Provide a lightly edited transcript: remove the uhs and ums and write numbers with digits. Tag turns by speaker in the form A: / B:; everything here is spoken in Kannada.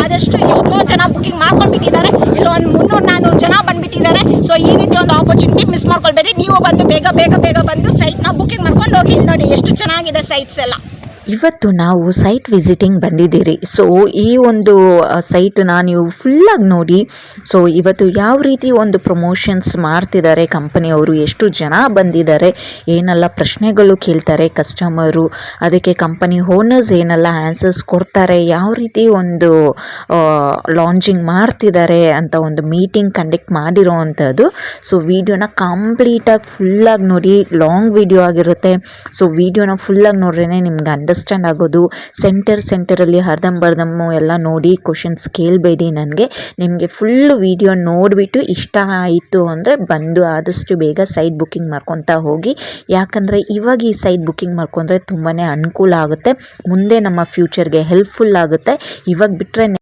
A: ಆದಷ್ಟು ಎಷ್ಟೋ ಜನ ಬುಕ್ಕಿಂಗ್ ಮಾಡ್ಕೊಂಡ್ಬಿಟ್ಟಿದ್ದಾರೆ. ಇಲ್ಲಿ ಒಂದು 300-400 ಜನ ಬಂದ್ಬಿಟ್ಟಿದ್ದಾರೆ. ಸೊ ಈ ರೀತಿ ಒಂದು ಆಪರ್ಚುನಿಟಿ ಮಿಸ್ ಮಾಡ್ಕೊಳ್ಬೇಡಿ. ನೀವು ಬಂದು ಬೇಗ ಬಂದು ಸೈಟ್ನ ಬುಕ್ಕಿಂಗ್ ಮಾಡ್ಕೊಂಡು ಹೋಗಿ. ನೋಡಿ ಎಷ್ಟು ಚೆನ್ನಾಗಿದೆ ಸೈಟ್ಸ್ ಎಲ್ಲ.
B: ಇವತ್ತು ನಾವು ಸೈಟ್ ವಿಸಿಟಿಂಗ್ ಬಂದಿದ್ದೀರಿ. ಸೊ ಈ ಒಂದು ಸೈಟನ್ನ ನೀವು ಫುಲ್ಲಾಗಿ ನೋಡಿ. ಸೊ ಇವತ್ತು ಯಾವ ರೀತಿ ಒಂದು ಪ್ರಮೋಷನ್ಸ್ ಮಾಡ್ತಿದ್ದಾರೆ ಕಂಪನಿಯವರು, ಎಷ್ಟು ಜನ ಬಂದಿದ್ದಾರೆ, ಏನೆಲ್ಲ ಪ್ರಶ್ನೆಗಳು ಕೇಳ್ತಾರೆ ಕಸ್ಟಮರು, ಅದಕ್ಕೆ ಕಂಪನಿ ಓನರ್ಸ್ ಏನೆಲ್ಲ ಆನ್ಸರ್ಸ್ ಕೊಡ್ತಾರೆ, ಯಾವ ರೀತಿ ಒಂದು ಲಾಂಚಿಂಗ್ ಮಾಡ್ತಿದ್ದಾರೆ ಅಂತ ಒಂದು ಮೀಟಿಂಗ್ ಕಂಡಕ್ಟ್ ಮಾಡಿರೋ ಅಂಥದ್ದು. ಸೊ ವಿಡಿಯೋನ ಕಂಪ್ಲೀಟಾಗಿ ಫುಲ್ಲಾಗಿ ನೋಡಿ. ಲಾಂಗ್ ವಿಡಿಯೋ ಆಗಿರುತ್ತೆ. ಸೊ ವಿಡಿಯೋನ ಫುಲ್ಲಾಗಿ ನೋಡ್ರೇ ನಿಮ್ಗೆ ಅಂಡರ್ಸ್ಟ್ಯಾಂಡ್ ಆಗೋದು. ಸೆಂಟರಲ್ಲಿ ಅರ್ಧಂಬರ್ಧಮ್ಮು ಎಲ್ಲ ನೋಡಿ ಕ್ವಶನ್ಸ್ ಕೇಳಬೇಡಿ. ನನಗೆ ನಿಮಗೆ ಫುಲ್ ವಿಡಿಯೋ ನೋಡಿಬಿಟ್ಟು ಇಷ್ಟ ಆಯಿತು ಅಂದರೆ ಬಂದು ಆದಷ್ಟು ಬೇಗ ಸೈಟ್ ಬುಕ್ಕಿಂಗ್ ಮಾಡ್ಕೊತಾ ಹೋಗಿ. ಯಾಕಂದರೆ ಇವಾಗ ಈ ಸೈಟ್ ಬುಕ್ಕಿಂಗ್ ಮಾಡ್ಕೊಂಡ್ರೆ ತುಂಬಾ ಅನುಕೂಲ ಆಗುತ್ತೆ, ಮುಂದೆ ನಮ್ಮ ಫ್ಯೂಚರ್ಗೆ ಹೆಲ್ಪ್ಫುಲ್ ಆಗುತ್ತೆ. ಇವಾಗ ಬಿಟ್ಟರೆ